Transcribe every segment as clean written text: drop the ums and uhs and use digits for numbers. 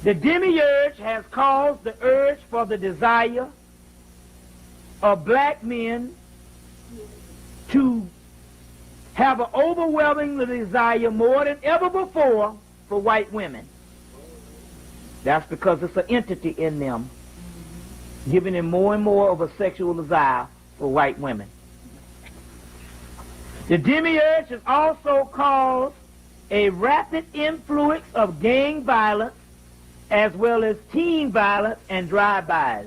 The demiurge has caused the urge for the desire of black men to have an overwhelming desire more than ever before for white women. That's because it's an entity in them, giving them more and more of a sexual desire for white women. The demiurge has also caused a rapid influence of gang violence as well as teen violence and drive-bys.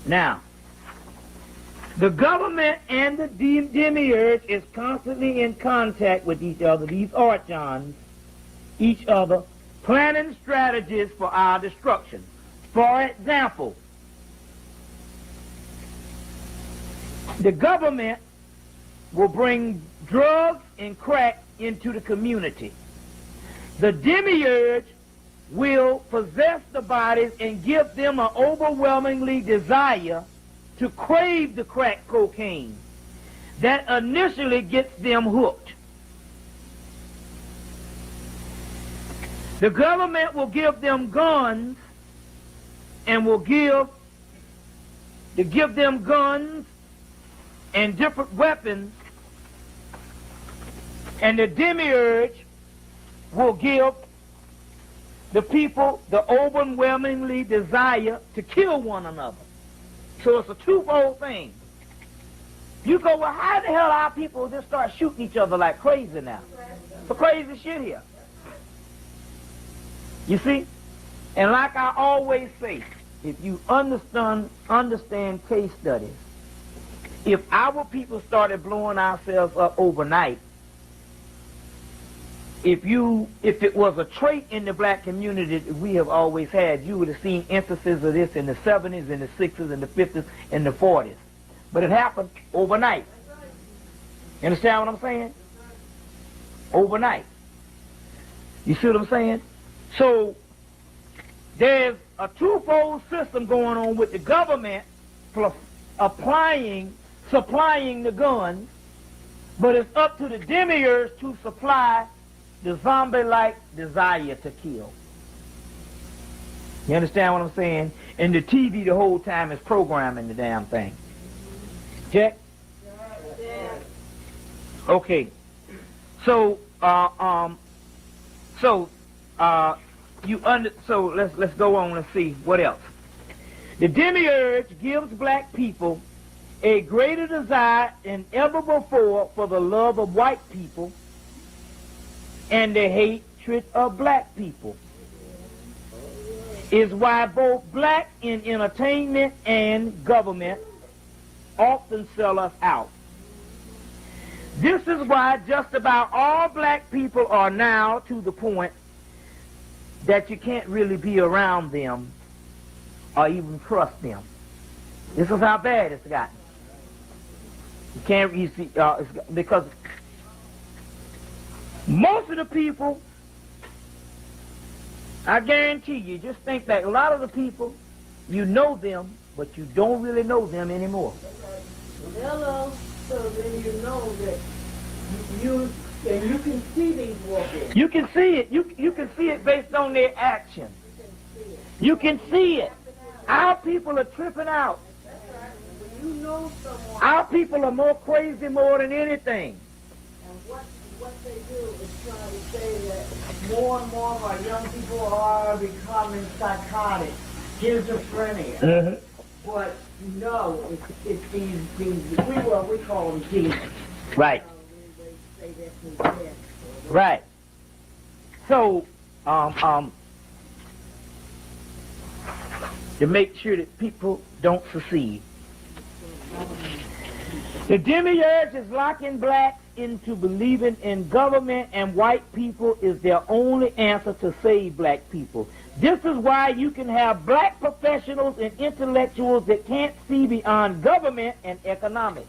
Now, the government and the demiurge is constantly in contact with each other, these archons, each other, planning strategies for our destruction. For example, the government will bring drugs and crack into the community. The demiurge will possess the bodies and give them an overwhelmingly desire to crave the crack cocaine. That initially gets them hooked. The government will give them guns and will give them guns and different weapons, and the demiurge will give the people the overwhelmingly desire to kill one another. So it's a twofold thing. You go, well, how the hell our people just start shooting each other like crazy now? It's crazy shit here. You see? And like I always say, if you understand case studies, if our people started blowing ourselves up overnight, if it was a trait in the black community that we have always had, you would have seen emphasis of this in the 70s, in the 60s, in the 50s, in the 40s. But it happened overnight. You understand what I'm saying? Overnight. You see what I'm saying? So there's a twofold system going on with the government supplying the guns, but it's up to the demiurge to supply the zombie-like desire to kill. You understand what I'm saying? And the TV the whole time is programming the damn thing. Check? Okay. So, so let's go on and see what else. The demiurge gives black people a greater desire than ever before for the love of white people and the hatred of black people. Is why both black in entertainment and government often sell us out. This is why just about all black people are now to the point that you can't really be around them or even trust them. This is how bad it's gotten. You can't, you see, because most of the people, I guarantee you, just think that a lot of the people, you know them, but you don't really know them anymore. Hello. So then you know that you can see these walk-ins. You can see it. You can see it based on their actions. You can see it. Our people are tripping out. When you know someone, our people are more crazy more than anything. And what they do is try to say that more and more of our young people are becoming psychotic, schizophrenia. Mm-hmm. But no, it's these we call them demons. Right. They say that's his head. Right. So, to make sure that people don't secede. The demiurge is locking blacks into believing in government and white people is their only answer to save black people. This is why you can have black professionals and intellectuals that can't see beyond government and economics.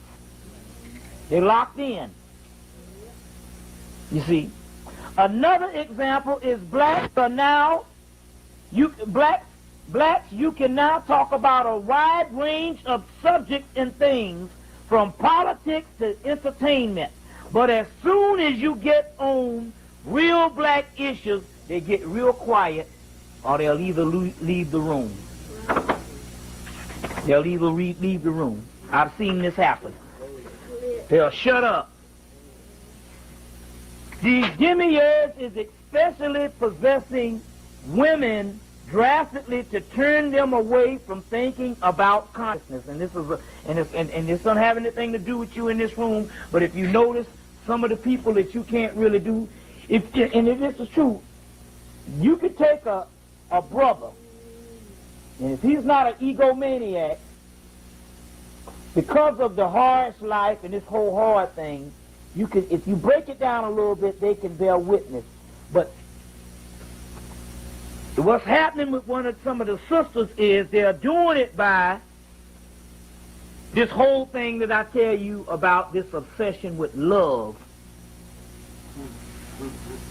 They're locked in. You see. Another example is blacks are now, blacks, you can now talk about a wide range of subjects and things from politics to entertainment. But as soon as you get on real black issues, they get real quiet or they'll either leave the room. They'll either leave the room. I've seen this happen. They'll shut up. The demiurge is especially possessing women drastically to turn them away from thinking about consciousness. And this doesn't have anything to do with you in this room, but if you notice some of the people that you can't really do, and if this is true, you could take a brother, and if he's not an egomaniac, because of the harsh life and this whole hard thing, you could, if you break it down a little bit, they can bear witness. But what's happening with some of the sisters is they're doing it by this whole thing that I tell you about, this obsession with love,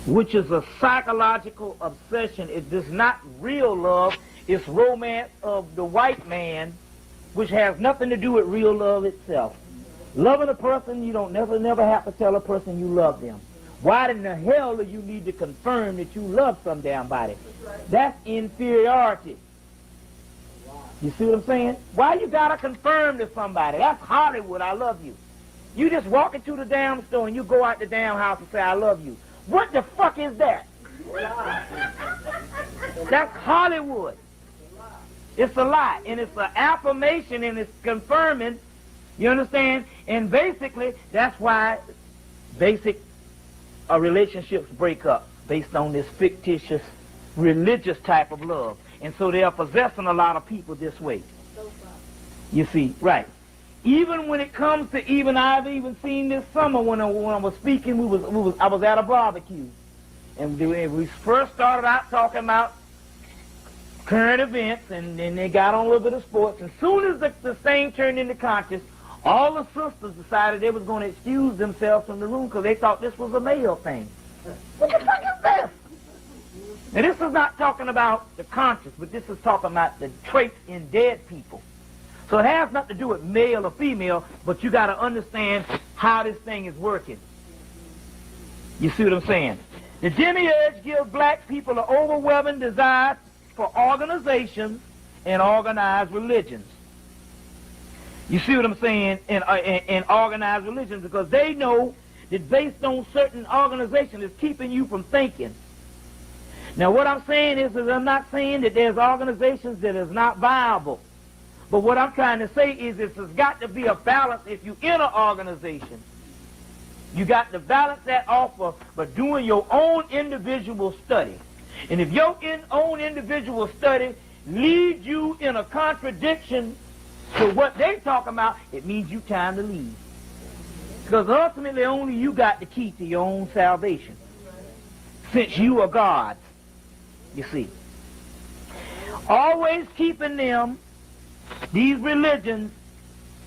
which is a psychological obsession. It is not real love. It's romance of the white man, which has nothing to do with real love itself. Loving a person, you don't never have to tell a person you love them. Why in the hell do you need to confirm that you love some damn body? That's inferiority. You see what I'm saying? Why you gotta confirm to somebody? That's Hollywood, I love you. You just walk into the damn store and you go out the damn house and say, I love you. What the fuck is that? That's Hollywood. It's a lie, and it's an affirmation, and it's confirming. You understand? And basically, that's why relationships break up based on this fictitious, religious type of love. And so they are possessing a lot of people this way. You see, right. Even when it comes to, I've even seen this summer when I was speaking, I was at a barbecue. And we first started out talking about current events, and then they got on a little bit of sports. And soon as the thing turned into conscious, all the sisters decided they was going to excuse themselves from the room because they thought this was a male thing. What the fuck is this? Now, this is not talking about the conscious, but this is talking about the traits in dead people. So it has nothing to do with male or female, but you got to understand how this thing is working. You see what I'm saying? The demiurge gives black people an overwhelming desire for organizations and organized religions. You see what I'm saying? In organized religions, because they know that based on certain organizations, it's keeping you from thinking. Now, what I'm saying is I'm not saying that there's organizations that is not viable. But what I'm trying to say is there's got to be a balance. If you in an organization, you got to balance that off by doing your own individual study. And if your own individual study leads you in a contradiction to what they talking about, it means you time to leave. Because ultimately only you got the key to your own salvation. Since you are God's, you see. Always keeping them, these religions,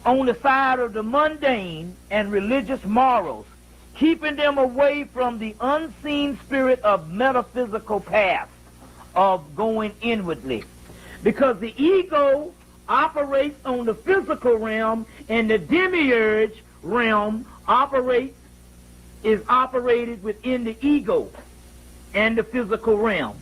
on the side of the mundane and religious morals, keeping them away from the unseen spirit of metaphysical path of going inwardly. Because the ego operates on the physical realm, and the demiurge realm is operated within the ego and the physical realm.